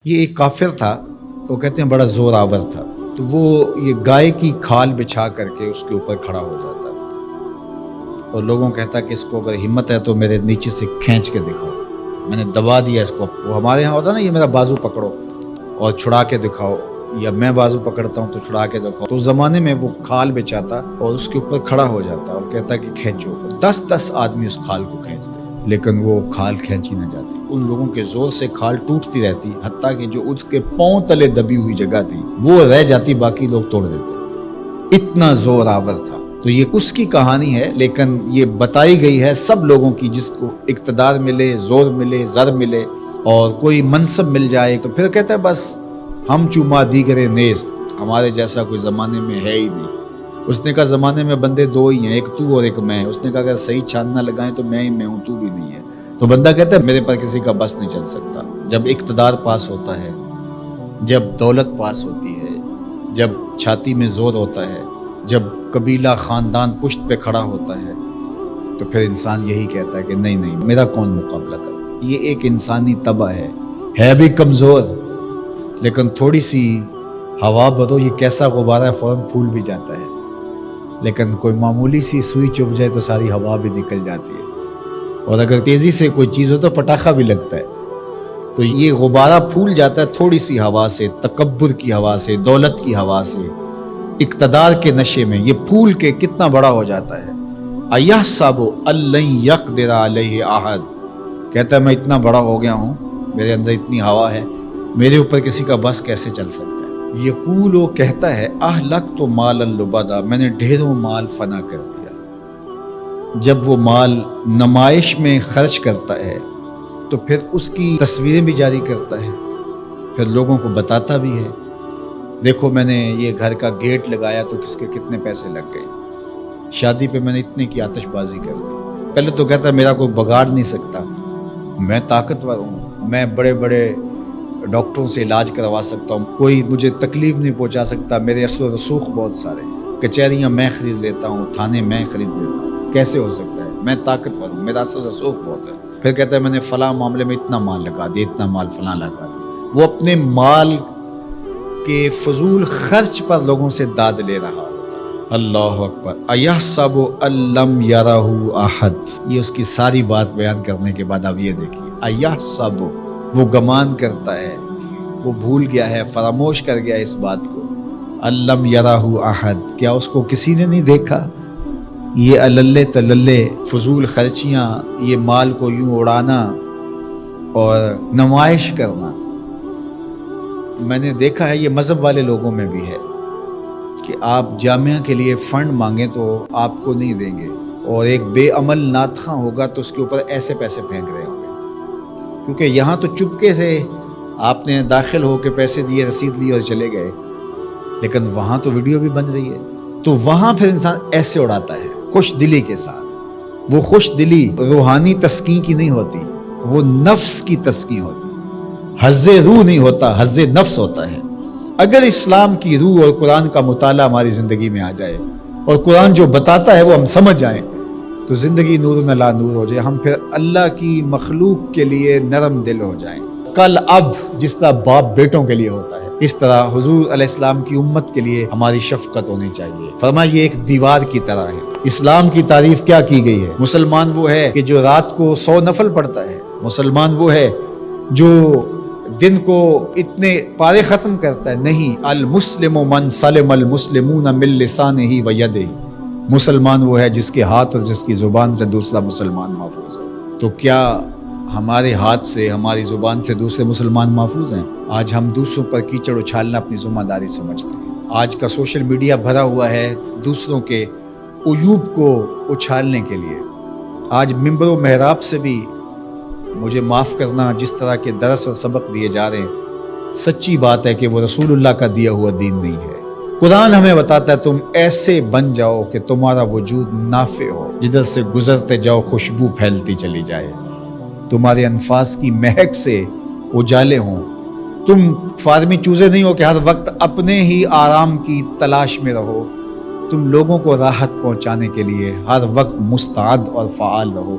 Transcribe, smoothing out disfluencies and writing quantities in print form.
یہ ایک کافر تھا، وہ کہتے ہیں بڑا زور آور تھا، تو وہ یہ گائے کی کھال بچھا کر کے اس کے اوپر کھڑا ہو جاتا اور لوگوں کہتا کہ اس کو اگر ہمت ہے تو میرے نیچے سے کھینچ کے دکھاؤ، میں نے دبا دیا اس کو۔ وہ ہمارے ہاں ہوتا نا، یہ میرا بازو پکڑو اور چھڑا کے دکھاؤ، یا میں بازو پکڑتا ہوں تو چھڑا کے دکھاؤ۔ تو اس زمانے میں وہ کھال بچھاتا اور اس کے اوپر کھڑا ہو جاتا اور کہتا کہ کھینچو۔ 10 آدمی اس کھال کو کھینچتے، لیکن وہ کھال کھینچی نہ جاتی، ان لوگوں کے زور سے کھال ٹوٹتی رہتی، حتیٰ کہ جو اس کے پاؤں تلے دبی ہوئی جگہ تھی وہ رہ جاتی، باقی لوگ توڑ دیتے، اتنا زور آور تھا۔ تو یہ اس کی کہانی ہے، لیکن یہ بتائی گئی ہے سب لوگوں کی، جس کو اقتدار ملے، زور ملے، زر ملے اور کوئی منصب مل جائے تو پھر کہتا ہے بس ہم چوما دیگرے نیست، ہمارے جیسا کوئی زمانے میں ہے ہی نہیں۔ اس نے کہا زمانے میں بندے دو ہی ہیں، ایک تو اور ایک میں۔ اس نے کہا اگر صحیح چھان نہ لگائیں تو میں ہی میں ہوں، تو بھی نہیں ہے۔ تو بندہ کہتا ہے میرے پر کسی کا بس نہیں چل سکتا۔ جب اقتدار پاس ہوتا ہے، جب دولت پاس ہوتی ہے، جب چھاتی میں زور ہوتا ہے، جب قبیلہ خاندان پشت پہ کھڑا ہوتا ہے، تو پھر انسان یہی کہتا ہے کہ نہیں نہیں، میرا کون مقابلہ کر۔ یہ ایک انسانی طبع ہے بھی کمزور، لیکن تھوڑی سی ہوا بھرو، یہ کیسا غبارہ ہے، فوراً پھول بھی جاتا ہے، لیکن کوئی معمولی سی سوئی چبھ جائے تو ساری ہوا بھی نکل جاتی ہے، اور اگر تیزی سے کوئی چیز ہو تو پٹاخہ بھی لگتا ہے۔ تو یہ غبارہ پھول جاتا ہے تھوڑی سی ہوا سے، تکبر کی ہوا سے، دولت کی ہوا سے، اقتدار کے نشے میں یہ پھول کے کتنا بڑا ہو جاتا ہے۔ اَيَحْسَبُ أَن لَّن يَقْدِرَ عَلَيْهِ أَحَدٌ، کہتا ہے میں اتنا بڑا ہو گیا ہوں، میرے اندر اتنی ہوا ہے، میرے اوپر کسی کا بس کیسے چل سکتا ہے۔ یقول، وہ کہتا ہے اہلکت مالا لبدا، میں نے ڈھیروں مال فنا کر دیا۔ جب وہ مال نمائش میں خرچ کرتا ہے تو پھر اس کی تصویریں بھی جاری کرتا ہے، پھر لوگوں کو بتاتا بھی ہے، دیکھو میں نے یہ گھر کا گیٹ لگایا تو کس کے کتنے پیسے لگ گئے، شادی پہ میں نے اتنے کی آتش بازی کر دی۔ پہلے تو کہتا ہے میرا کوئی بگاڑ نہیں سکتا، میں طاقتور ہوں، میں بڑے بڑے ڈاکٹروں سے علاج کروا سکتا ہوں، کوئی مجھے تکلیف نہیں پہنچا سکتا، میرے اثر و رسوخ بہت سارے ہیں، کچہریاں میں خرید لیتا ہوں، تھانے میں خرید لیتا ہوں، کیسے ہو سکتا ہے، میں طاقتور ہوں، میرا اثر و رسوخ بہت ہے۔ پھر کہتا ہے میں نے فلاں معاملے میں اتنا مال لگا دیا، اتنا مال فلاں لگا دیا۔ وہ اپنے مال کے فضول خرچ پر لوگوں سے داد لے رہا ہوتا ہے۔ اللہ اکبر۔ اَيَحْسَبُ أَن لَّمْ يَرَهُ أَحَدٌ، یہ اس کی ساری بات بیان کرنے کے بعد اب یہ دیکھیے، اَيَحْسَبُ، وہ گمان کرتا ہے، وہ بھول گیا ہے، فراموش کر گیا اس بات کو، أَن لَّمْ يَرَهُ أَحَدٌ، کیا اس کو کسی نے نہیں دیکھا۔ یہ اللے تللے فضول خرچیاں، یہ مال کو یوں اڑانا اور نمائش کرنا، میں نے دیکھا ہے یہ مذہب والے لوگوں میں بھی ہے کہ آپ جامعہ کے لیے فنڈ مانگیں تو آپ کو نہیں دیں گے، اور ایک بے عمل ناتخواں ہوگا تو اس کے اوپر ایسے پیسے پھینک رہے ہوں گے، کیونکہ یہاں تو چپکے سے آپ نے داخل ہو کے پیسے دیے، رسید لی اور چلے گئے، لیکن وہاں تو ویڈیو بھی بن رہی ہے۔ تو وہاں پھر انسان ایسے اڑاتا ہے خوش دلی کے ساتھ۔ وہ خوش دلی روحانی تسکین کی نہیں ہوتی، وہ نفس کی تسکین ہوتی، حظ روح نہیں ہوتا، حظ نفس ہوتا ہے۔ اگر اسلام کی روح اور قرآن کا مطالعہ ہماری زندگی میں آ جائے اور قرآن جو بتاتا ہے وہ ہم سمجھ جائیں تو زندگی نور لا نور ہو جائے، ہم پھر اللہ کی مخلوق کے لیے نرم دل ہو جائیں۔ کل اب جس طرح باپ بیٹوں کے لیے ہوتا ہے، اس طرح حضور علیہ السلام کی امت کے لیے ہماری شفقت ہونی چاہیے۔ فرمایا یہ ایک دیوار کی طرح ہے۔ اسلام کی تعریف کیا کی گئی ہے؟ مسلمان وہ ہے کہ جو رات کو 100 نفل پڑھتا ہے، مسلمان وہ ہے جو دن کو اتنے پارے ختم کرتا ہے، نہیں، المسلم من سلم المسلمون من لسانہ و یدہ، مسلمان وہ ہے جس کے ہاتھ اور جس کی زبان سے دوسرا مسلمان محفوظ ہو۔ تو کیا ہمارے ہاتھ سے، ہماری زبان سے دوسرے مسلمان محفوظ ہیں؟ آج ہم دوسروں پر کیچڑ اچھالنا اپنی ذمہ داری سمجھتے ہیں۔ آج کا سوشل میڈیا بھرا ہوا ہے دوسروں کے عیوب کو اچھالنے کے لیے۔ آج ممبر و محراب سے بھی مجھے معاف کرنا، جس طرح کے درس اور سبق دیے جا رہے ہیں، سچی بات ہے کہ وہ رسول اللہ کا دیا ہوا دین نہیں ہے۔ قرآن ہمیں بتاتا ہے تم ایسے بن جاؤ کہ تمہارا وجود نافع ہو، جدھر سے گزرتے جاؤ خوشبو پھیلتی چلی جائے، تمہارے انفاس کی مہک سے اجالے ہوں، تم فارمی چوزے نہیں ہو کہ ہر وقت اپنے ہی آرام کی تلاش میں رہو، تم لوگوں کو راحت پہنچانے کے لیے ہر وقت مستعد اور فعال رہو۔